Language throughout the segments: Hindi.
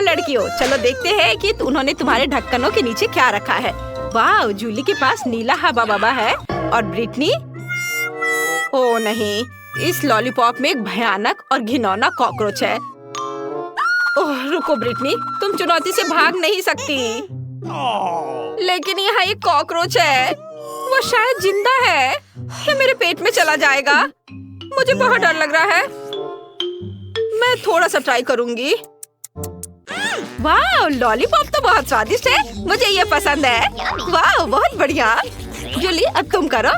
लड़कियों, चलो देखते हैं कि उन्होंने तुम्हारे ढक्कनों के नीचे क्या रखा है। वाह, जूली के पास नीला हवा बवा है और ब्रिटनी, ओ नहीं, इस लॉलीपॉप में एक भयानक और घिनौना कॉकरोच है। ओह रुको ब्रिटनी, तुम चुनौती से भाग नहीं सकती। लेकिन यहाँ एक कॉकरोच है, वो शायद जिंदा है। ये मेरे पेट में चला जाएगा। मुझे बहुत डर लग रहा है। मैं थोड़ा सा ट्राई करूंगी। वाह, लॉलीपॉप तो बहुत स्वादिष्ट है। मुझे ये पसंद है। वाह, बहुत बढ़िया। जूली, अब तुम करो।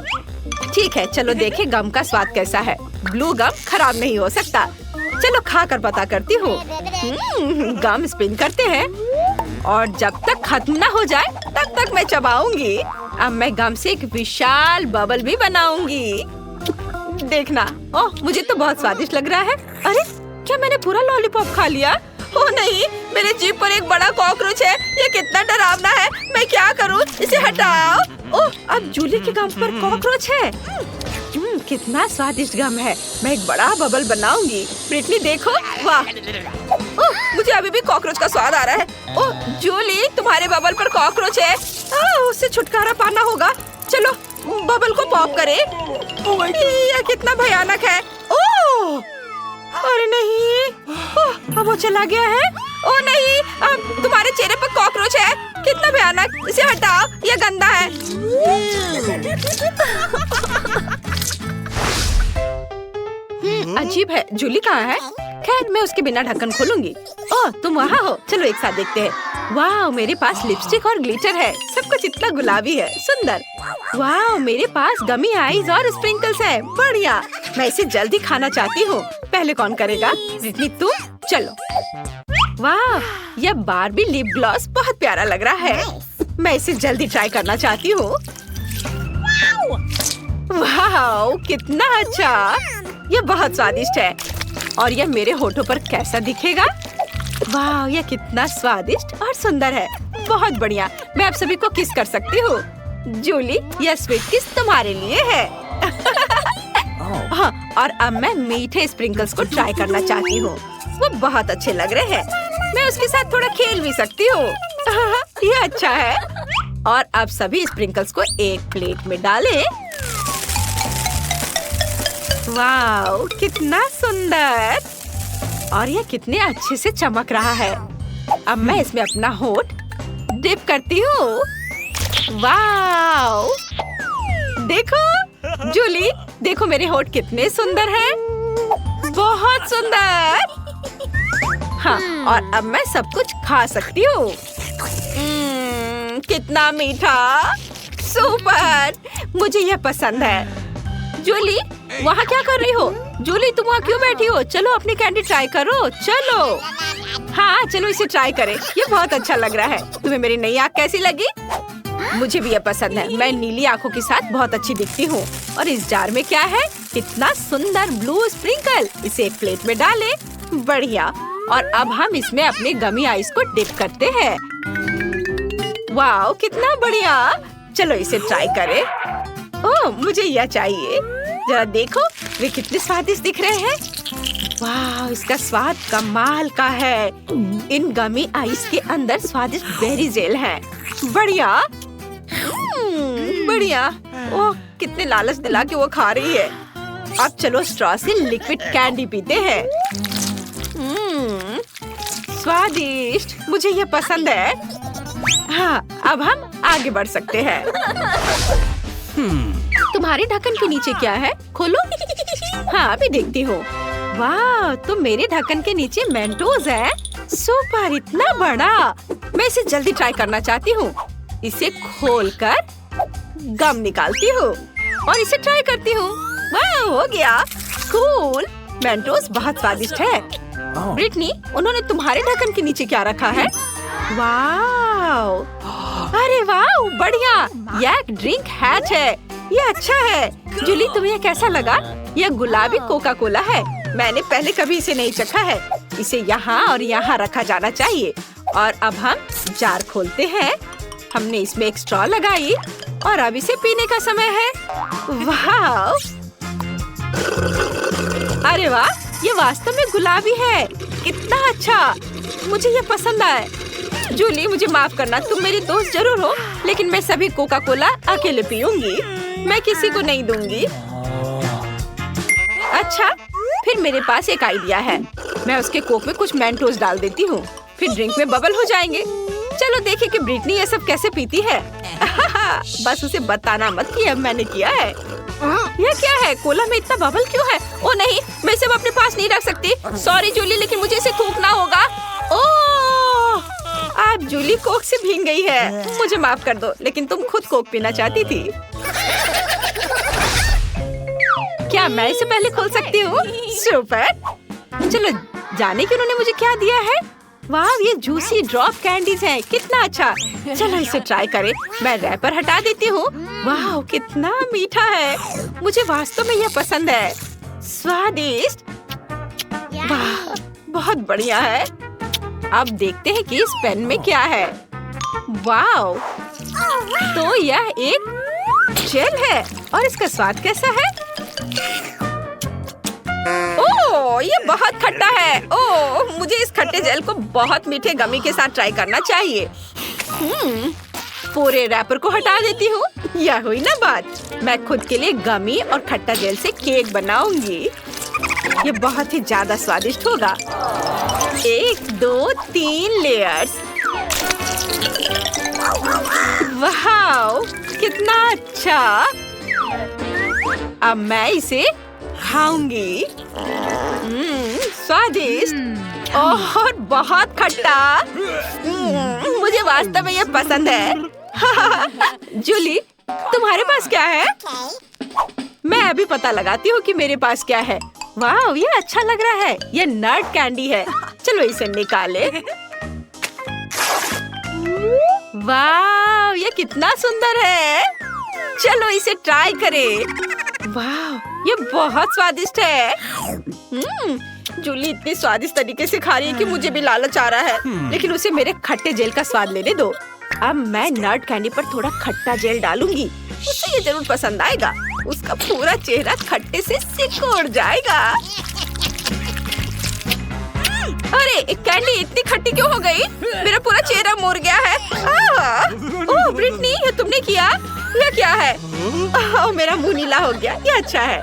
ठीक है, चलो देखें गम का स्वाद कैसा है। ब्लू गम खराब नहीं हो सकता। चलो खा कर पता करती हूँ। गम स्पिन करते हैं और जब तक खत्म ना हो जाए तब तक मैं चबाऊंगी। अब मैं गम से एक विशाल बबल भी बनाऊंगी। देखना, ओह मुझे तो बहुत स्वादिष्ट लग रहा है। अरे क्या मैंने पूरा लॉलीपॉप खा लिया? ओह नहीं, मेरे जीभ पर एक बड़ा कॉकरोच है। ये कितना डरावना है। मैं क्या करूं? इसे हटाओ। ओह, अब जूली के गम पर कॉकरोच है। कितना स्वादिष्ट गम है। मैं एक बड़ा बबल बनाऊंगी। ब्रिटनी देखो, वाह। ओह, मुझे अभी भी कॉकरोच का स्वाद आ रहा है। ओह जूली, तुम्हारे बबल पर कॉकरोच है। उससे छुटकारा पाना होगा। चलो बबल को पॉप करें। यह कितना भयानक है। ओह अरे नहीं, ओह अब वो चला गया है। ओह नहीं, अब तुम्हारे चेहरे पर कॉकरोच है। कितना भयानक। इसे हटाओ, यह गंदा है। अजीब है। जूली कहाँ है? खैर मैं उसके बिना ढक्कन खोलूंगी। ओह तुम वहाँ हो, चलो एक साथ देखते हैं। वाह, मेरे पास लिपस्टिक और ग्लिटर है। सब कुछ इतना गुलाबी है, सुंदर। वाह, मेरे पास गमी आईज और स्प्रिंकल्स है। बढ़िया, मैं इसे जल्दी खाना चाहती हूँ। पहले कौन करेगा? ब्रिटनी तुम, चलो। वाह, यह बार्बी लिप ग्लॉस बहुत प्यारा लग रहा है। मैं इसे जल्दी ट्राई करना चाहती हूँ। वाह कितना अच्छा। यह बहुत स्वादिष्ट है। और यह मेरे होठों पर कैसा दिखेगा? वाह, यह कितना स्वादिष्ट और सुंदर है। बहुत बढ़िया, मैं आप सभी को किस कर सकती हूँ। जूली, यह स्वीट किस तुम्हारे लिए है। हाँ, और अब मैं मीठे स्प्रिंकल्स को ट्राई करना चाहती हूँ। वो बहुत अच्छे लग रहे हैं। मैं उसके साथ थोड़ा खेल भी सकती हूँ। यह अच्छा है। और अब सभी स्प्रिंकल्स को एक प्लेट में डालें। वाह कितना सुंदर। और यह कितने अच्छे से चमक रहा है। अब मैं इसमें अपना होठ डिप करती हूँ। वाह देखो जूली, देखो मेरे होठ कितने सुंदर हैं। बहुत सुंदर। हाँ, और अब मैं सब कुछ खा सकती हूँ। कितना मीठा। सुपर, मुझे यह पसंद है। जूली, वहाँ क्या कर रही हो? जूली, तुम वहाँ क्यों बैठी हो? चलो अपनी कैंडी ट्राई करो। चलो। हाँ चलो इसे ट्राई करें। ये बहुत अच्छा लग रहा है। तुम्हें मेरी नई आँख कैसी लगी? मुझे भी ये पसंद है। मैं नीली आँखों के साथ बहुत अच्छी दिखती हूँ। और इस जार में क्या है? कितना सुंदर ब्लू स्प्रिंकल। इसे एक प्लेट में डालें। बढ़िया। और अब हम इसमें अपने गमी आइस को डिप करते हैं। वाह कितना बढ़िया। चलो इसे ट्राई करें। ओह मुझे यह चाहिए। जरा देखो, वे कितने स्वादिष्ट दिख रहे हैं। वाह, इसका स्वाद कमाल का है। इन गमी आइस के अंदर स्वादिष्ट बेरी जेल है। बढ़िया। बढ़िया। ओह कितने लालच दिला के वो खा रही है। अब चलो स्ट्रॉ से लिक्विड कैंडी पीते हैं। स्वादिष्ट, मुझे ये पसंद है। हाँ, अब हम आगे बढ़ सकते हैं। तुम्हारे ढक्कन के नीचे क्या है? खोलो। हाँ अभी देखती हूँ। वाह, तो मेरे ढक्कन के नीचे मेंटोस है। सुपर, इतना बड़ा। मैं इसे जल्दी ट्राई करना चाहती हूँ। इसे खोलकर गम निकालती हूँ और इसे ट्राई करती हूँ। वाह, हो गया। कूल। मेंटोस बहुत स्वादिष्ट है। ब्रिटनी, उन्होंने तुम्हारे ढक्कन के नीचे क्या रखा है? वाह, अरे वाह, बढ़िया। यह एक ड्रिंक हैच है। ये अच्छा है। जूली, तुम्हें कैसा लगा? यह गुलाबी कोका कोला है। मैंने पहले कभी इसे नहीं चखा है। इसे यहाँ और यहाँ रखा जाना चाहिए। और अब हम जार खोलते हैं। हमने इसमें एक स्ट्रॉ लगाई और अब इसे पीने का समय है। वाह, अरे वाह, ये वास्तव में गुलाबी है। कितना अच्छा। मुझे ये पसंद आया। जूली मुझे माफ करना, तुम मेरी दोस्त जरूर हो, लेकिन मैं सभी कोका कोला अकेले पीऊंगी, मैं किसी को नहीं दूंगी। अच्छा, फिर मेरे पास एक आइडिया है। मैं उसके कोक में कुछ मेंटोस डाल देती हूँ, फिर ड्रिंक में बबल हो जाएंगे। चलो देखें कि ब्रिटनी ये सब कैसे पीती है। बस उसे बताना मत कि अब मैंने किया है। यह क्या है? कोला में इतना बबल क्यों है? ओ नहीं, मैं इसे अपने पास नहीं रख सकती। सॉरी जूली, लेकिन मुझे इसे थूकना होगा। ओह, आज जूली कोक से भीग गई है। मुझे माफ कर दो, लेकिन तुम खुद कोक पीना चाहती थी। क्या मैं इसे पहले खोल सकती हूँ? सुपर। चलो जाने कि उन्होंने मुझे क्या दिया है। वाह, ये जूसी ड्रॉप कैंडीज हैं, कितना अच्छा। चलो इसे ट्राई करें। मैं रैपर हटा देती हूँ। वाह, कितना मीठा है। मुझे वास्तव में यह पसंद है। स्वादिष्ट। वाह, बहुत बढ़िया है। अब देखते हैं कि इस पेन में क्या है। वाह, तो यह एक जेल है और इसका स्वाद कैसा है? ओह, ये बहुत खट्टा है। ओह, मुझे इस खट्टे जेल को बहुत मीठे गमी के साथ ट्राई करना चाहिए। पूरे रैपर को हटा देती हूँ। यह हुई ना बात। मैं खुद के लिए गमी और खट्टा जेल से केक बनाऊंगी। ये बहुत ही ज्यादा स्वादिष्ट होगा। 1 2 3 लेयर्स। वाह, कितना अच्छा। अब मैं इसे खाऊंगी। स्वादिष्ट और बहुत खट्टा। मुझे वास्तव में ये पसंद है। जूली, तुम्हारे पास क्या है? मैं अभी पता लगाती हूँ कि मेरे पास क्या है। वाह, ये अच्छा लग रहा है। ये नट कैंडी है। चलो इसे निकाले। वाह, ये कितना सुंदर है। चलो इसे ट्राई करें। वाह, ये बहुत स्वादिष्ट है। जूली इतनी स्वादिष्ट तरीके से खा रही है कि मुझे भी लालच आ रहा है, लेकिन उसे मेरे खट्टे जेल का स्वाद लेने दो। अब मैं नट कैंडी पर थोड़ा खट्टा जेल डालूंगी। उसे ये जरूर पसंद आएगा। उसका पूरा चेहरा खट्टे से सिकुड़ जाएगा। अरे, एक कैंडी इतनी खट्टी क्यों हो गई? मेरा पूरा चेहरा मुड़ गया है। ओह ब्रिटनी, ये तुमने किया? यह क्या है? ओह, मेरा मुंह नीला हो गया। ये अच्छा है।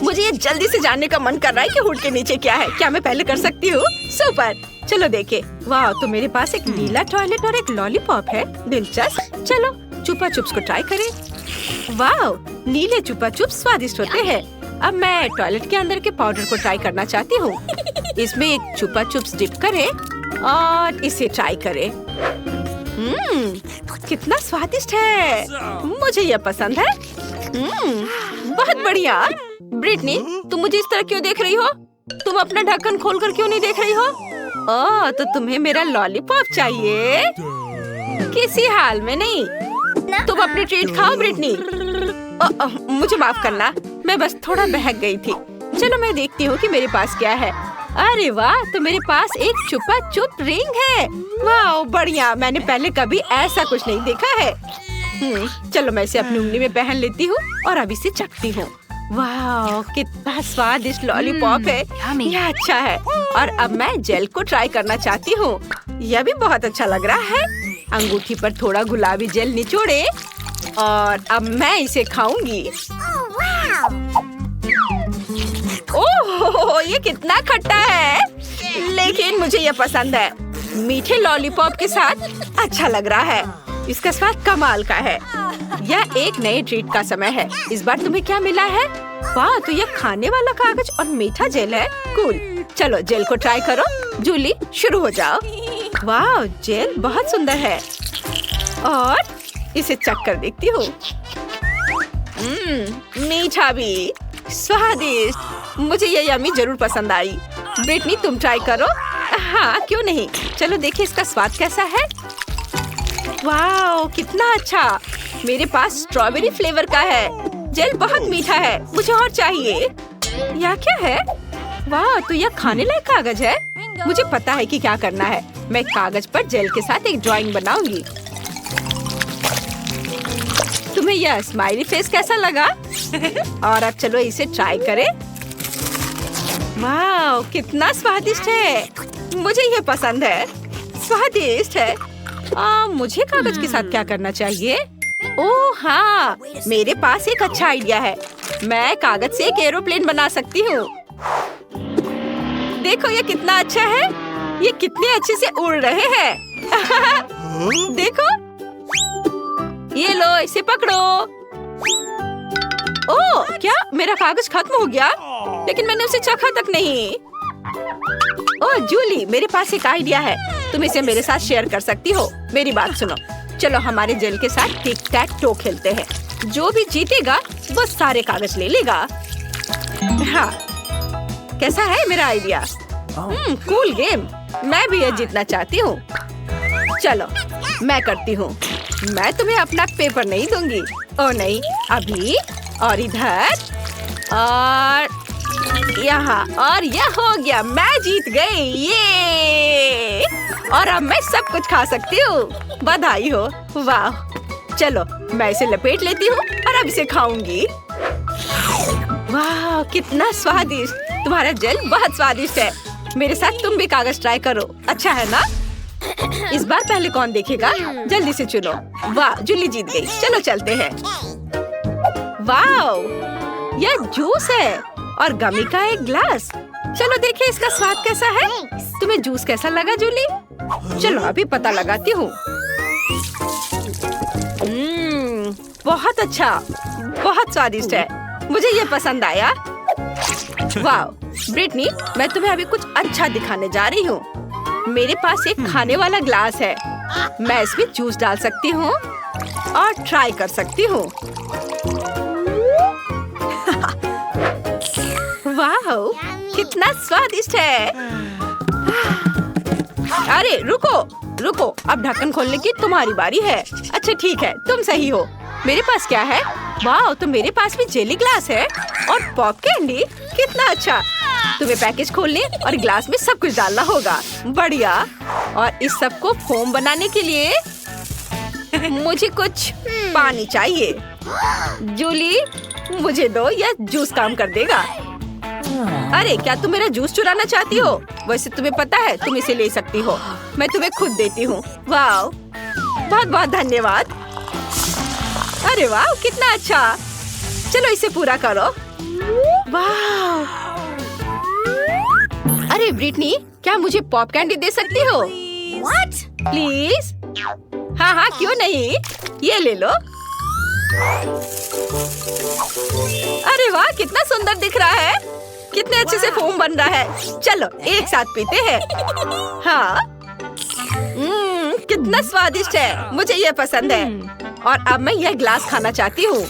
मुझे ये जल्दी से जानने का मन कर रहा है कि हुड के नीचे क्या है। क्या मैं पहले कर सकती हूँ? सुपर, चलो देखे। वाह, तो मेरे पास एक नीला टॉयलेट और एक लॉलीपॉप है। दिलचस्प। चलो चुपा चुप्स को ट्राई करें। वाह, नीले चुपा चुप्स स्वादिष्ट होते हैं। अब मैं टॉयलेट के अंदर के पाउडर को ट्राई करना चाहती हूँ। इसमें एक चुपा चुप्स डिप करें और इसे ट्राई करें। कितना स्वादिष्ट है। मुझे यह पसंद है। बहुत बढ़िया। ब्रिटनी, तुम मुझे इस तरह क्यों देख रही हो? तुम अपना ढक्कन खोलकर क्यों नहीं देख रही हो? ओह, तो तुम्हें मेरा लॉलीपॉप चाहिए? किसी हाल में नहीं। तुम अपनी ट्रीट खाओ ब्रिटनी। मुझे माफ करना, मैं बस थोड़ा बहक गई थी। चलो मैं देखती हूँ कि मेरे पास क्या है। अरे वाह, तो मेरे पास एक चुपा चुप रिंग है। वाह, बढ़िया। मैंने पहले कभी ऐसा कुछ नहीं देखा है। चलो मैं इसे अपनी उंगली में पहन लेती हूँ और अब इसे चखती हूँ। वाह, कितना स्वादिष्ट लॉलीपॉप है। यह अच्छा है। और अब मैं जेल को ट्राई करना चाहती हूँ। यह भी बहुत अच्छा लग रहा है। अंगूठी पर थोड़ा गुलाबी जेल निचोड़े और अब मैं इसे खाऊंगी। ओह, ये कितना खट्टा है, लेकिन मुझे ये पसंद है। मीठे लॉलीपॉप के साथ अच्छा लग रहा है। इसका स्वाद कमाल का है। यह एक नए ट्रीट का समय है। इस बार तुम्हें क्या मिला है? वाह, तो यह खाने वाला कागज और मीठा जेल है। कूल। चलो जेल को ट्राई करो। जूली, शुरू हो जाओ। वाह, जेल बहुत सुंदर है और इसे चख कर देखती हूँ। मीठा भी, स्वादिष्ट। मुझे ये यम्मी जरूर पसंद आई। ब्रिटनी, तुम ट्राई करो। हाँ, क्यों नहीं। चलो देखिए इसका स्वाद कैसा है। वाह, कितना अच्छा। मेरे पास स्ट्रॉबेरी फ्लेवर का है। जेल बहुत मीठा है। मुझे और चाहिए। यह क्या है? वाह, तो यह खाने लायक कागज है। मुझे पता है कि क्या करना है। मैं कागज पर जेल के साथ एक ड्राइंग बनाऊंगी। तुम्हें यह स्माइली फेस कैसा लगा? और अब चलो इसे ट्राई करें। वाह, कितना स्वादिष्ट है। मुझे ये पसंद है, स्वादिष्ट है। मुझे कागज के साथ क्या करना चाहिए? ओह हाँ, मेरे पास एक अच्छा आइडिया है। मैं कागज से एक एरोप्लेन बना सकती हूँ। देखो ये कितना अच्छा है। ये कितने अच्छे से उड़ रहे हैं। देखो, ये लो, इसे पकड़ो। ओह, क्या मेरा कागज खत्म हो गया? लेकिन मैंने उसे चखा तक नहीं। ओह जूली, मेरे पास एक आइडिया है। तुम इसे मेरे साथ शेयर कर सकती हो। मेरी बात सुनो, चलो हमारे जेल के साथ टिक टैक टो खेलते हैं। जो भी जीतेगा वो सारे कागज ले लेगा। हाँ, कैसा है मेरा आइडिया? Cool game. मैं भी ये जीतना चाहती हूँ। चलो मैं करती हूँ। मैं तुम्हें अपना पेपर नहीं दूंगी। ओ नहीं, अभी और इधर और यहाँ, और यह हो गया। मैं जीत गई, ये। और अब मैं सब कुछ खा सकती हूँ। बधाई हो। वाह, चलो मैं इसे लपेट लेती हूँ और अब इसे खाऊंगी। वाह, कितना स्वादिष्ट। तुम्हारा जेल बहुत स्वादिष्ट है। मेरे साथ तुम भी कागज ट्राई करो, अच्छा है ना? इस बार पहले कौन देखेगा? जल्दी से चुनो। वाह, जूली जीत गई। चलो चलते हैं। वाह, यह जूस है और गमी का एक ग्लास। चलो देखिए इसका स्वाद कैसा है। तुम्हें जूस कैसा लगा जूली? चलो अभी पता लगाती हूँ। बहुत अच्छा, बहुत स्वादिष्ट है। मुझे ये पसंद आया। वाह ब्रिटनी, मैं तुम्हें अभी कुछ अच्छा दिखाने जा रही हूँ। मेरे पास एक खाने वाला ग्लास है। मैं इसमें जूस डाल सकती हूँ और ट्राई कर सकती हूँ। वाह, कितना स्वादिष्ट है। अरे रुको रुको, अब ढक्कन खोलने की तुम्हारी बारी है। अच्छा ठीक है, तुम सही हो। मेरे पास क्या है? वाह, तो मेरे पास भी जेली ग्लास है और पॉप कैंडी। कितना अच्छा। तुम्हें पैकेज खोलने और ग्लास में सब कुछ डालना होगा। बढ़िया। और इस सब को फोम बनाने के लिए मुझे कुछ पानी चाहिए। जूली, मुझे दो, यह जूस काम कर देगा। अरे क्या तुम मेरा जूस चुराना चाहती हो? वैसे तुम्हें पता है तुम इसे ले सकती हो। मैं तुम्हें खुद देती हूँ। वाह, बहुत बहुत धन्यवाद। अरे वाह, कितना अच्छा। चलो इसे पूरा करो। वाह। अरे ब्रिटनी, क्या मुझे पॉप कैंडी दे सकती हो? What? प्लीज। हाँ हाँ, क्यों नहीं। ये ले लो। अरे वाह, कितना सुंदर दिख रहा है। कितने अच्छे से फोम बन रहा है। चलो एक साथ पीते हैं। हाँ, कितना स्वादिष्ट है। मुझे ये पसंद है। और अब मैं यह ग्लास खाना चाहती हूँ।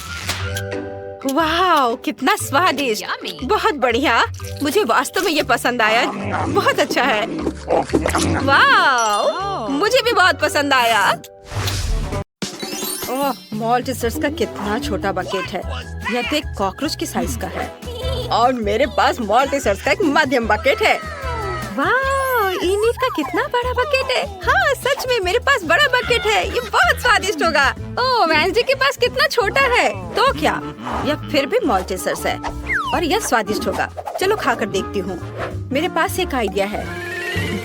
वाह, कितना स्वादिष्ट। बहुत बढ़िया। मुझे वास्तव में ये पसंद आया। बहुत अच्छा है। वाह, मुझे भी बहुत पसंद आया। ओह, मॉल्टेसर्स का कितना छोटा बकेट है। यह तो एक कॉकरोच की साइज का है। और मेरे पास मॉल्टेसर्स का एक मध्यम बकेट है। वाह, इनिट का कितना बड़ा बकेट है। हाँ सच में मेरे पास बड़ा बकेट है। ये बहुत स्वादिष्ट होगा। ओह, वेंसडे के पास कितना छोटा है। तो क्या, यह फिर भी मॉल्टेसर्स है और यह स्वादिष्ट होगा। चलो खाकर देखती हूँ। मेरे पास एक आइडिया है।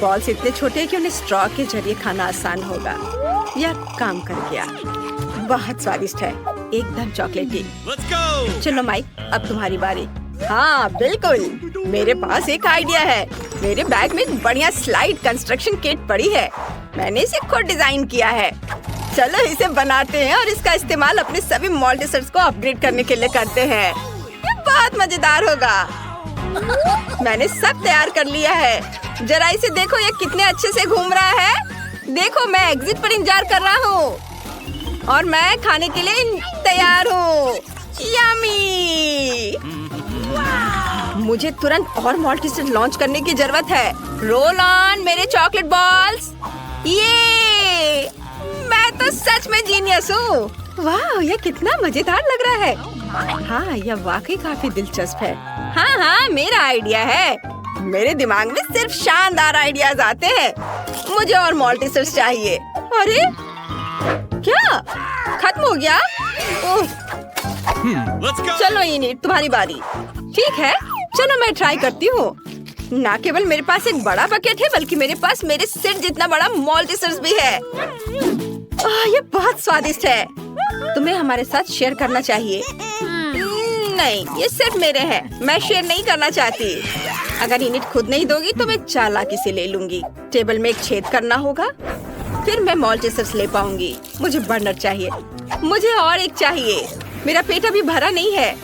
बॉल्स इतने छोटे हैं कि उन्हें स्ट्रॉ के जरिए खाना आसान होगा। यह काम कर गया। बहुत स्वादिष्ट है, एकदम चॉकलेटी। चलो माइक, अब तुम्हारी बारी। हाँ बिल्कुल, मेरे पास एक आइडिया है। मेरे बैग में बढ़िया स्लाइड कंस्ट्रक्शन किट पड़ी है। मैंने इसे खुद डिजाइन किया है। चलो इसे बनाते हैं और इसका इस्तेमाल अपने सभी मॉल्टेसर्स को अपग्रेड करने के लिए करते हैं। ये बहुत मजेदार होगा। मैंने सब तैयार कर लिया है। जरा इसे देखो, ये कितने अच्छे से घूम रहा है। देखो, मैं एग्जिट पर इंतजार कर रहा हूँ और मैं खाने के लिए तैयार हूँ। यम्मी। मुझे तुरंत और मॉल्टेसर्स लॉन्च करने की जरूरत है। रोल ऑन मेरे चॉकलेट बॉल्स। ये मैं तो सच में जीनियस हूँ। वाह, यह कितना मजेदार लग रहा है। हाँ, यह वाकई काफी दिलचस्प है। हाँ हाँ, मेरा आइडिया है। मेरे दिमाग में सिर्फ शानदार आइडियाज आते हैं। मुझे और मॉल्टेसर्स चाहिए। अरे क्या खत्म हो गया? चलो इनिट, तुम्हारी बारी। ठीक है, चलो मैं ट्राई करती हूँ। ना केवल मेरे पास एक बड़ा बकेट है बल्कि मेरे पास मेरे सिर जितना बड़ा मॉल्टीसर्स भी है। ये बहुत स्वादिष्ट है। तुम्हें हमारे साथ शेयर करना चाहिए। नहीं, ये सिर्फ मेरे हैं। मैं शेयर नहीं करना चाहती। अगर इनिट खुद नहीं दोगी तो मैं चालाकी से ले लूंगी। टेबल में एक छेद करना होगा, फिर मैं मॉल्टीसर्स ले पाऊंगी। मुझे बर्नर चाहिए। मुझे और एक चाहिए। मेरा पेट अभी भरा नहीं है।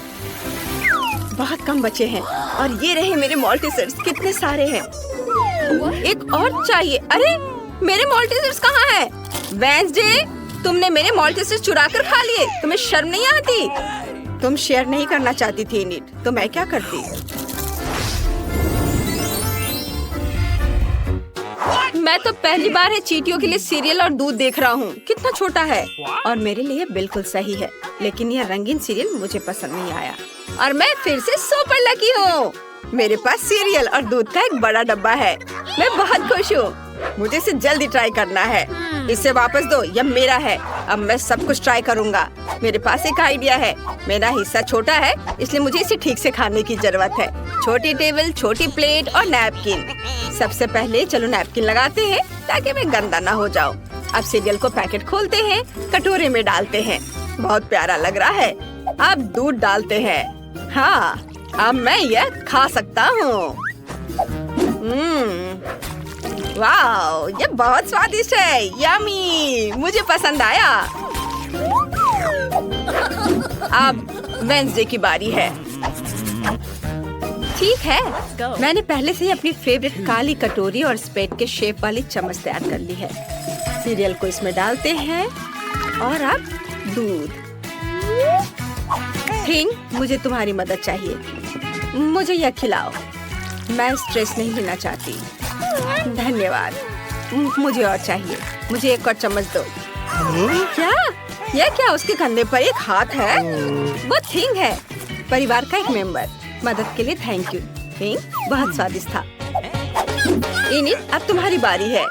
बहुत कम बचे हैं और ये रहे मेरे मॉल्टीसर्स। कितने सारे हैं। एक और चाहिए। अरे मेरे मॉल्टीसर्स कहाँ हैं? वेंसडे, तुमने मेरे मॉल्टीसर्स चुरा कर खा लिए। तुम्हें शर्म नहीं आती? तुम शेयर नहीं करना चाहती थी इनिट, तो मैं क्या करती? मैं तो पहली बार है चींटियों के लिए सीरियल और दूध देख रहा हूँ। कितना छोटा है और मेरे लिए बिल्कुल सही है। लेकिन यह रंगीन सीरियल मुझे पसंद नहीं आया और मैं फिर से सुपर लकी हूँ। मेरे पास सीरियल और दूध का एक बड़ा डब्बा है। मैं बहुत खुश हूँ। मुझे इसे जल्दी ट्राई करना है। इसे वापस दो, यह मेरा है। अब मैं सब कुछ ट्राई करूँगा। मेरे पास एक आइडिया है। मेरा हिस्सा छोटा है इसलिए मुझे इसे ठीक से खाने की जरूरत है। छोटी टेबल, छोटी प्लेट और नैपकिन। सबसे पहले चलो नैपकिन लगाते हैं ताकि मैं गंदा ना हो जाऊँ। अब सीरियल को पैकेट खोलते हैं, कटोरे में डालते हैं। बहुत प्यारा लग रहा है। अब दूध डालते हैं। हाँ, अब मैं यह खा सकता हूँ। वाह, ये बहुत स्वादिष्ट है। यम्मी, मुझे पसंद आया। अब वेंसडे की बारी है। ठीक है, मैंने पहले से ही अपनी फेवरेट काली कटोरी और स्पेट के शेप वाली चम्मच तैयार कर ली है। सीरियल को इसमें डालते हैं और अब दूध। थिंग, मुझे तुम्हारी मदद चाहिए। मुझे यह खिलाओ। मैं स्ट्रेस नहीं लेना चाहती। धन्यवाद। मुझे और चाहिए। मुझे एक और चम्मच दो। क्या? यह क्या? उसके कंधे पर एक हाथ है। वो थिंग है, परिवार का एक मेंबर। मदद के लिए थैंक यू। थिंग बहुत स्वादिष्ट था। इनिट, अब तुम्हारी बारी है।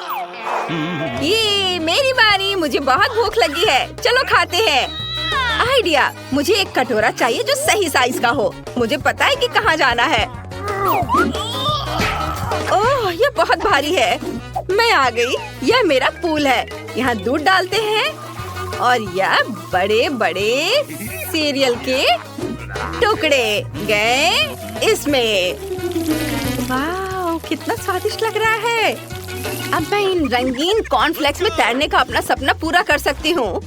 ये मेरी बारी। मुझे बहुत भूख लगी है। चलो खाते हैं। आइडिया, मुझे एक कटोरा चाहिए जो सही साइज का हो। मुझे पता है कि कहाँ जाना है। ओह, ये बहुत भारी है। मैं आ गई। यह मेरा पूल है। यहाँ दूध डालते हैं और यह बड़े बड़े सीरियल के टुकड़े गए इसमें। वाह, कितना स्वादिष्ट लग रहा है। अब मैं इन रंगीन कॉर्नफ्लेक्स में तैरने का अपना सपना पूरा कर सकती हूँ।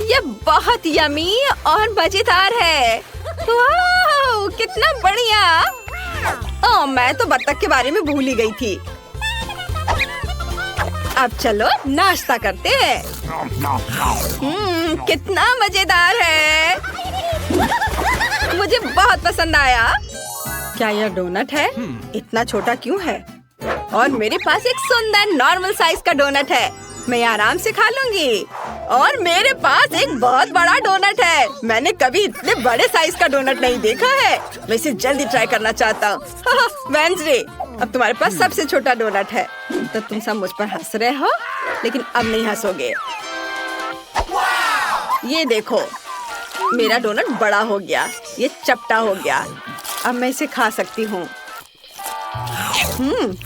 यह बहुत यमी और मजेदार है। वाह, कितना बढ़िया। ओह, मैं तो बत्तख के बारे में भूल ही गई थी। अब चलो नाश्ता करते हैं। कितना मजेदार है। मुझे बहुत पसंद आया। क्या यह डोनट है? इतना छोटा क्यों है? और मेरे पास एक सुंदर नॉर्मल साइज का डोनट है। मैं आराम से खा लूंगी। और मेरे पास एक बहुत बड़ा डोनट है। मैंने कभी इतने बड़े साइज का डोनट नहीं देखा है। मैं इसे जल्दी ट्राई करना चाहता हूँ। वेंसडे, अब तुम्हारे पास सबसे छोटा डोनट है। तो तुम सब मुझ पर हंस रहे हो, लेकिन अब नहीं हंसोगे। ये देखो, मेरा डोनट बड़ा हो गया। ये चपटा हो गया। अब मैं इसे खा सकती हूँ।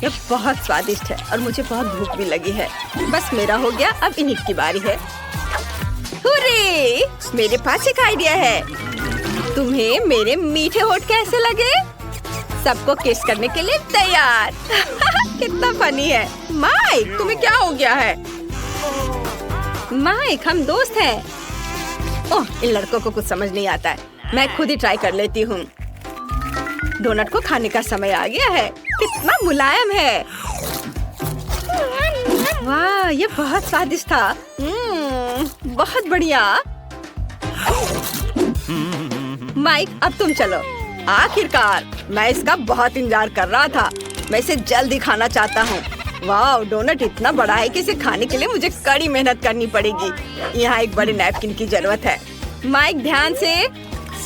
ये बहुत स्वादिष्ट है और मुझे बहुत भूख भी लगी है। बस मेरा हो गया। अब इनिट की बारी है। हुर्रे! मेरे पास एक आइडिया है। तुम्हें मेरे मीठे होठ कैसे लगे? सबको किस करने के लिए तैयार। कितना फनी है। माइक, तुम्हें क्या हो गया है? माइक, हम दोस्त हैं। ओह, इन लड़कों को कुछ समझ नहीं आता है। मैं खुद ही ट्राई कर लेती हूँ। डोनट को खाने का समय आ गया है। कितना मुलायम है। वाह, ये बहुत स्वादिष्ट था। बहुत बढ़िया। माइक, अब तुम चलो। आखिरकार, मैं इसका बहुत इंतजार कर रहा था। मैं इसे जल्दी खाना चाहता हूँ। वाह, डोनट इतना बड़ा है कि इसे खाने के लिए मुझे कड़ी मेहनत करनी पड़ेगी। यहाँ एक बड़े नैपकिन की जरूरत है। माइक, ध्यान से।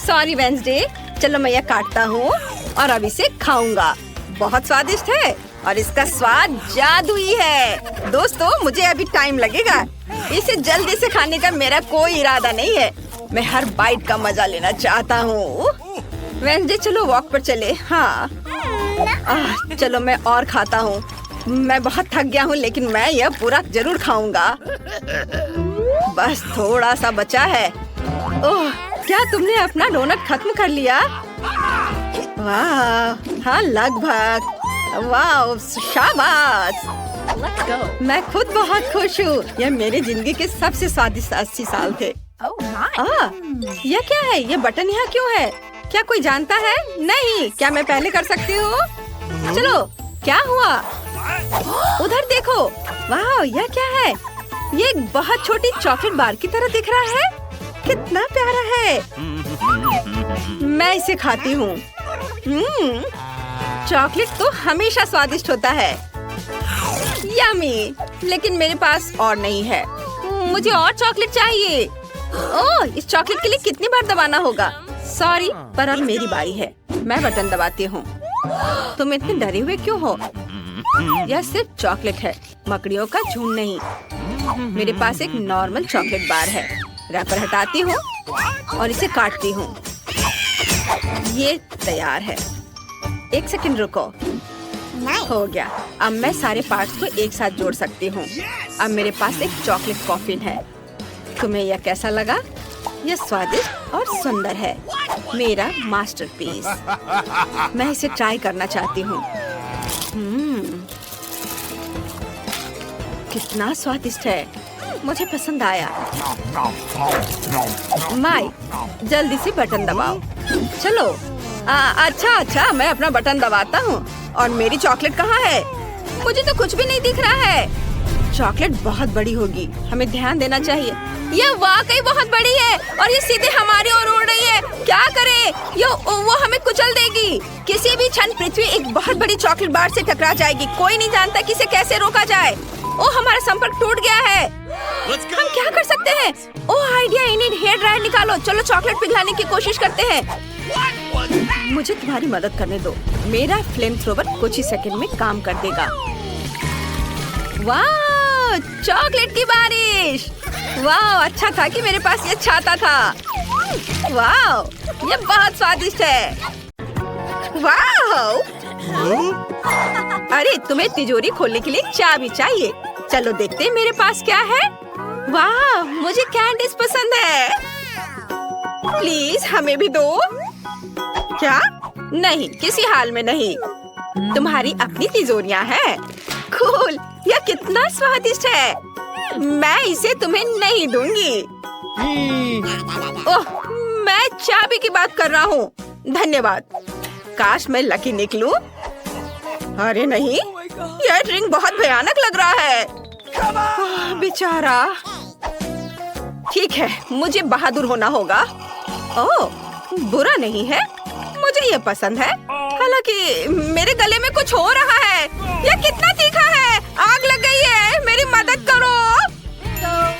Sorry Wednesday. चलो मैं यह काटता हूँ और अब इसे खाऊंगा। बहुत स्वादिष्ट है और इसका स्वाद जादुई है। दोस्तों, मुझे अभी टाइम लगेगा। इसे जल्दी से खाने का मेरा कोई इरादा नहीं है। मैं हर बाइट का मजा लेना चाहता हूँ। वेंसडे, चलो वॉक पर चले। हाँ, चलो मैं और खाता हूँ। मैं बहुत थक गया हूँ, लेकिन मैं यह पूरा जरूर खाऊंगा। बस थोड़ा सा बचा है। ओह, क्या तुमने अपना डोनट खत्म कर लिया? वाह, हाँ लगभग। वाह, शाबाश। मैं खुद बहुत खुश हूँ। यह मेरी जिंदगी के सबसे स्वादिष्ट 80 साल थे। यह क्या है? यह बटन यहाँ क्यों है? क्या कोई जानता है? नहीं, क्या मैं पहले कर सकती हूँ? चलो, क्या हुआ? उधर देखो। वाह, यह क्या है? ये एक बहुत छोटी चॉकलेट बार की तरह दिख रहा है। कितना प्यारा है। मैं इसे खाती हूँ। चॉकलेट तो हमेशा स्वादिष्ट होता है। यम्मी, लेकिन मेरे पास और नहीं है। मुझे और चॉकलेट चाहिए। ओह, इस चॉकलेट के लिए कितनी बार दबाना होगा? सॉरी, पर अब मेरी बारी है। मैं बटन दबाती हूँ। तुम इतने डरे हुए क्यों हो? यह सिर्फ चॉकलेट है, मकड़ियों का झुंड नहीं। मेरे पास एक नॉर्मल चॉकलेट बार है। रैपर हटाती हूँ और इसे काटती हूँ। ये तैयार है। एक सेकंड रुको। हो गया। अब मैं सारे पार्ट्स को एक साथ जोड़ सकती हूँ। अब मेरे पास एक चॉकलेट कॉफिन है। तुम्हें यह कैसा लगा? यह स्वादिष्ट और सुंदर है। मेरा मास्टरपीस। मैं इसे ट्राई करना चाहती हूँ। कितना स्वादिष्ट है। मुझे पसंद आया। माई, जल्दी से बटन दबाओ। चलो। अच्छा, मैं अपना बटन दबाता हूँ। और मेरी चॉकलेट कहाँ है? मुझे तो कुछ भी नहीं दिख रहा है। चॉकलेट बहुत बड़ी होगी, हमें ध्यान देना चाहिए। यह वाकई बहुत बड़ी है और ये सीधे हमारी ओर उड़ रही है। क्या करें? वो हमें कुचल देगी। किसी भी क्षण पृथ्वी एक बहुत बड़ी चॉकलेट बार से टकरा जाएगी। कोई नहीं जानता कि इसे कैसे रोका जाए। ओह, हमारा संपर्क टूट गया है। हम क्या कर सकते हैं? ओह, आइडिया। इन्हें हेयर ड्रायर निकालो। चलो चॉकलेट पिघलाने की कोशिश करते हैं। मुझे तुम्हारी मदद करने दो। मेरा फ्लेम थ्रोवर कुछ ही सेकंड में काम कर देगा। वाह, चॉकलेट की बारिश। वाह, अच्छा था कि मेरे पास ये छाता था। वाह, ये बहुत स्वादिष्ट है। वाह, अरे तुम्हें तिजोरी खोलने के लिए चाबी चाहिए। चलो देखते हैं मेरे पास क्या है। वाह, मुझे कैंडीज पसंद है। प्लीज हमें भी दो। क्या? नहीं, किसी हाल में नहीं। तुम्हारी अपनी तिजोरियां हैं। कूल, यह कितना स्वादिष्ट है। मैं इसे तुम्हें नहीं दूंगी। ओह, मैं चाबी की बात कर रहा हूँ। धन्यवाद। काश मैं लकी निकलूं। अरे नहीं, यह ड्रिंक बहुत भयानक लग रहा है। बेचारा। ठीक है, मुझे बहादुर होना होगा। ओह, बुरा नहीं है। मुझे ये पसंद है। हालांकि मेरे गले में कुछ हो रहा है। यह कितना तीखा है। आग लग गई है। मेरी मदद करो।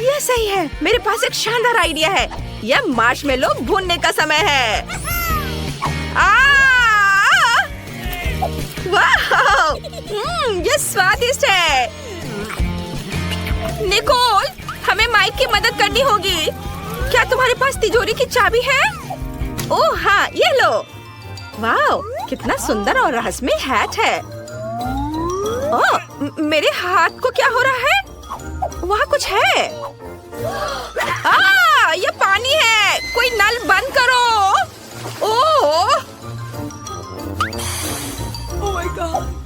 यह सही है। मेरे पास एक शानदार आइडिया है। यह मार्शमेलो भूनने का समय है। वाह, ये स्वादिष्ट है। निकोल, हमें माइक की मदद करनी होगी। क्या तुम्हारे पास तिजोरी की चाबी है? ओह हाँ, ये लो। वाह, कितना सुंदर और रहस्यमय हैट है। ओह, मेरे हाथ को क्या हो रहा है? वहाँ कुछ है। ये पानी है। कोई नल बंद करो। ओह,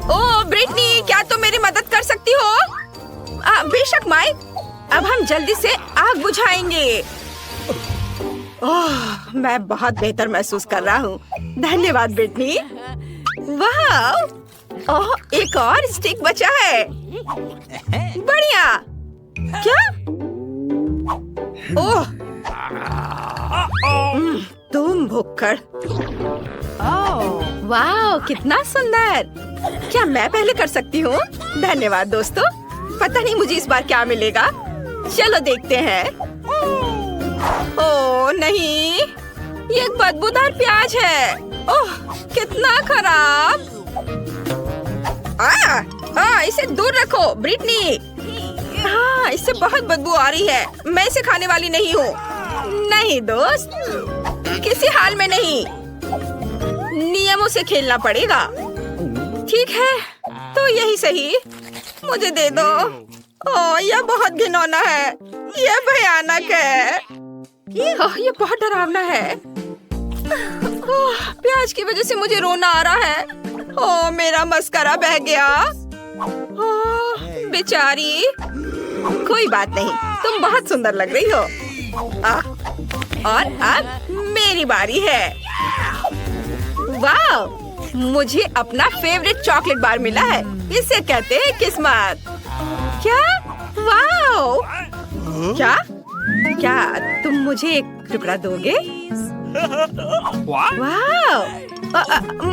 ओह ब्रिटनी, क्या तुम मेरी मदद कर सकती हो? बेशक माइक। अब हम जल्दी से आग बुझाएंगे। ओह, मैं बहुत बेहतर महसूस कर रहा हूँ। धन्यवाद ब्रिटनी। वाह, ओह, एक और स्टिक बचा है। बढ़िया। क्या? ओह, तुम भुक्कड़। वाह, कितना सुंदर। क्या मैं पहले कर सकती हूँ? धन्यवाद दोस्तों। पता नहीं मुझे इस बार क्या मिलेगा। चलो देखते हैं। ओह नहीं, ये एक बदबूदार प्याज है। ओह, कितना खराब। इसे दूर रखो ब्रिटनी। हाँ, इससे बहुत बदबू आ रही है। मैं इसे खाने वाली नहीं हूँ। नहीं दोस्त, किसी हाल में नहीं। नियमों से खेलना पड़ेगा। ठीक है, तो यही सही, मुझे दे दो। ओह, यह बहुत घिनौना है, यह भयानक है, ये बहुत डरावना है। ओह, प्याज की वजह से मुझे रोना आ रहा है। ओह, मेरा मस्कारा बह गया। ओह, बेचारी। कोई बात नहीं, तुम बहुत सुंदर लग रही हो। और अब मेरी बारी है। वाह, मुझे अपना फेवरेट चॉकलेट बार मिला है। इसे कहते हैं किस्मत। क्या? वाह! क्या तुम मुझे एक टुकड़ा दोगे? वाह!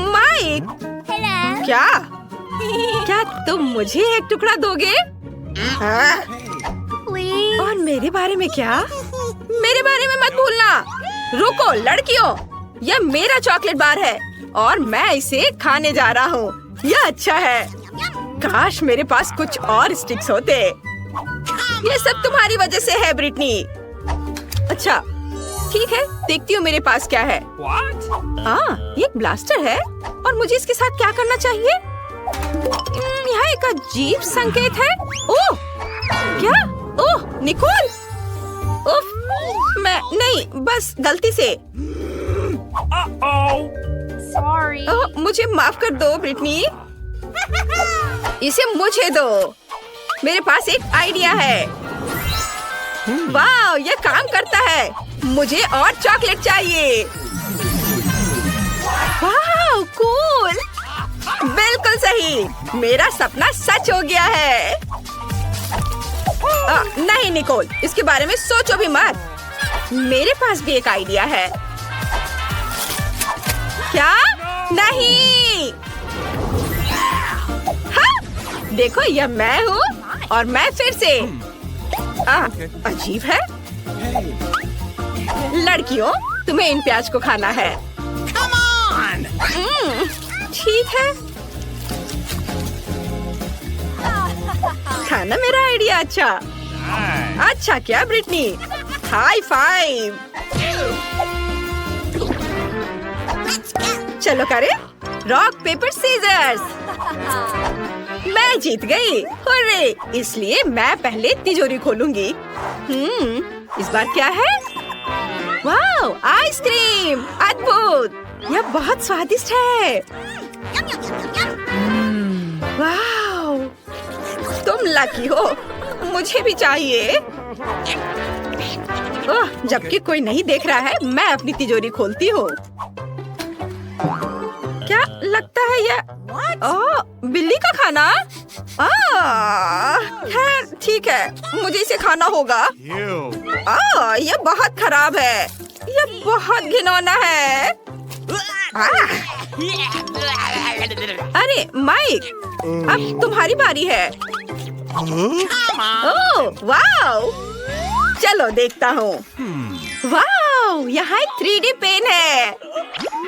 माइक, क्या तुम मुझे एक टुकड़ा दोगे? और मेरे बारे में क्या? मेरे बारे में मत भूलना। रुको लड़कियों, यह मेरा चॉकलेट बार है और मैं इसे खाने जा रहा हूँ। यह अच्छा है। काश मेरे पास कुछ और स्टिक्स होते। ये सब तुम्हारी वजह से है ब्रिटनी। अच्छा ठीक है, देखती हूँ मेरे पास क्या है। ये एक ब्लास्टर है और मुझे इसके साथ क्या करना चाहिए? यहाँ एक अजीब संकेत है। ओह, क्या? ओह, निकोल! उफ, मैं नहीं, बस गलती से। ओह, मुझे माफ कर दो ब्रिटनी। इसे मुझे दो। मेरे पास एक आइडिया है। वाह, यह काम करता है। मुझे और चॉकलेट चाहिए। वाह, कूल! बिल्कुल सही, मेरा सपना सच हो गया है। नहीं निकोल, इसके बारे में सोचो भी मत। मेरे पास भी एक आइडिया है। क्या? नहीं। हाँ, देखो यह मैं हूँ और मैं फिर से। अजीब है। लड़कियों, तुम्हें इन प्याज को खाना है। ठीक है, खाना मेरा आइडिया। अच्छा क्या ब्रिटनी, हाई फाइव। चलो करें रॉक पेपर सीजर्स। मैं जीत गई। हुर्रे! इसलिए मैं पहले तिजोरी खोलूंगी। इस बार क्या है? वाह, आइसक्रीम! अद्भुत! यह बहुत स्वादिष्ट है। वाह, तुम लकी हो, मुझे भी चाहिए। जबकि कोई नहीं देख रहा है, मैं अपनी तिजोरी खोलती हूँ। क्या लगता है यह? बिल्ली का खाना? खैर ठीक है, मुझे इसे खाना होगा। यह बहुत खराब है। यह बहुत घिनौना है। अरे माइक, अब तुम्हारी बारी है। ओह वाह, चलो देखता हूँ। वाह, यहाँ एक 3D पेन है।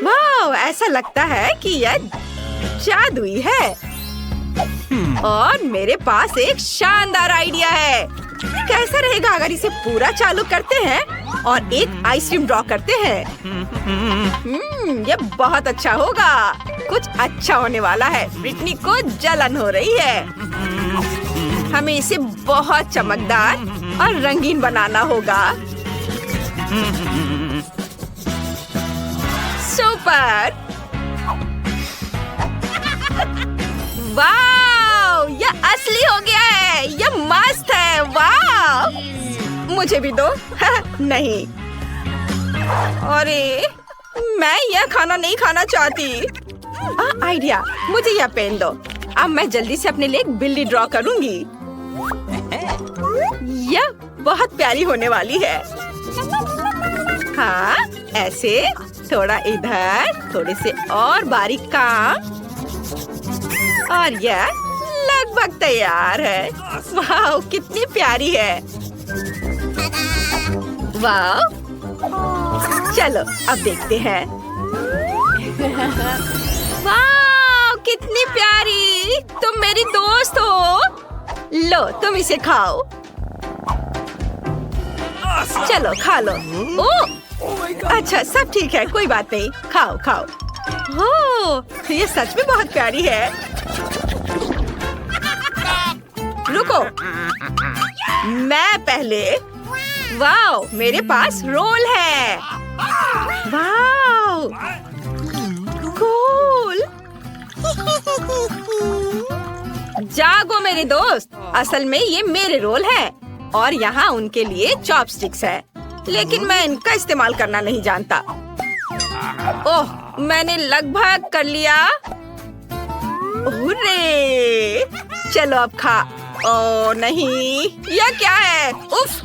वाह, ऐसा लगता है कि यह जादुई है। और मेरे पास एक शानदार आइडिया है। कैसा रहेगा अगर इसे पूरा चालू करते हैं और एक आइसक्रीम ड्रॉ करते हैं? यह बहुत अच्छा होगा। कुछ अच्छा होने वाला है। ब्रिटनी को जलन हो रही है। हमें इसे बहुत चमकदार और रंगीन बनाना होगा। सुपर! वाह, यह असली हो गया है। यह मस्त है। वाह, मुझे भी दो। नहीं, अरे मैं यह खाना नहीं खाना चाहती। आइडिया, मुझे यह पेन दो। अब मैं जल्दी से अपने लिए एक बिल्ली ड्रॉ करूंगी। यह बहुत प्यारी होने वाली है। हाँ, ऐसे थोड़ा इधर, थोड़े से और बारीक काम, और यह लगभग तैयार है। वाह, कितनी प्यारी है। वाह, चलो अब देखते हैं। वाह, कितनी प्यारी! तुम मेरी दोस्त हो। लो, तुम इसे खाओ। चलो खा लो। ओह, अच्छा सब ठीक है, कोई बात नहीं। खाओ खाओ। ओह, ये सच में बहुत प्यारी है। देखो। मैं पहले। वाओ, मेरे पास रोल है। Wow, cool. जागो मेरे दोस्त, असल में ये मेरे रोल है और यहाँ उनके लिए चॉपस्टिक्स है, लेकिन मैं इनका इस्तेमाल करना नहीं जानता। ओह, मैंने लगभग कर लिया। हुर्रे! चलो अब खा। ओह नहीं, यह क्या है? उफ!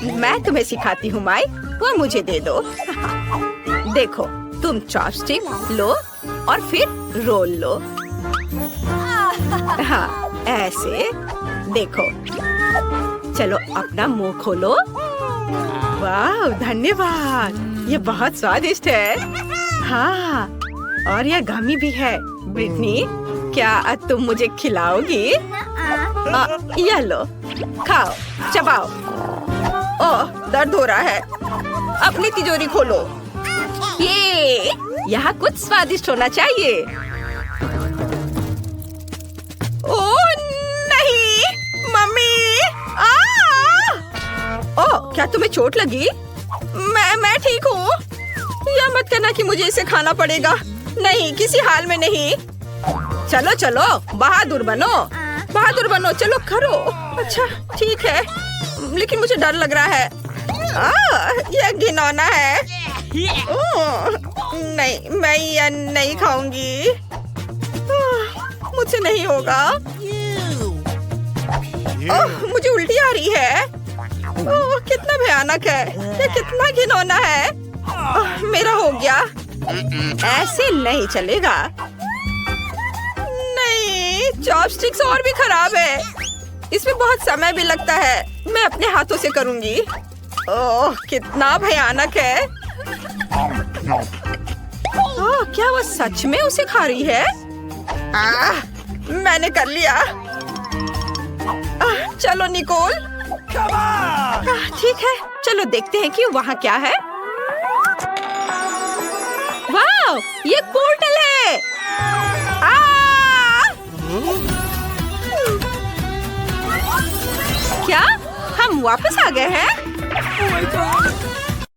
मैं तुम्हें सिखाती हूँ माई, वो मुझे दे दो। देखो, तुम चॉपस्टिक लो और फिर रोल लो। हाँ, ऐसे। देखो, चलो अपना मुंह खोलो। वाह, धन्यवाद, ये बहुत स्वादिष्ट है। हाँ, और यह गमी भी है। ब्रिटनी, क्या तुम मुझे खिलाओगी? यह लो, खाओ, चबाओ। ओह, दर्द हो रहा है। अपनी तिजोरी खोलो। ये यहाँ कुछ स्वादिष्ट होना चाहिए। ओह नहीं, मम्मी! ओह, क्या तुम्हें चोट लगी? मैं ठीक हूँ। यह मत कहना कि मुझे इसे खाना पड़ेगा। नहीं, किसी हाल में नहीं। चलो चलो, बहादुर बनो, बहादुर बनो। चलो करो। अच्छा ठीक है, लेकिन मुझे डर लग रहा है। यह घिनौना है। नहीं, मैं यह नहीं खाऊंगी। मुझसे नहीं होगा। मुझे उल्टी आ रही है। कितना भयानक है, यह कितना घिनौना है। मेरा हो गया। ऐसे नहीं चलेगा। नहीं, चॉपस्टिक्स और भी खराब है। इसमें बहुत समय भी लगता है। मैं अपने हाथों से करूंगी। ओह, कितना भयानक है। क्या वो सच में उसे खा रही है? मैंने कर लिया। चलो निकोल। ठीक है, चलो देखते हैं कि वहाँ क्या है। वाह, ये पोर्टल है। क्या हम वापस आ गए हैं?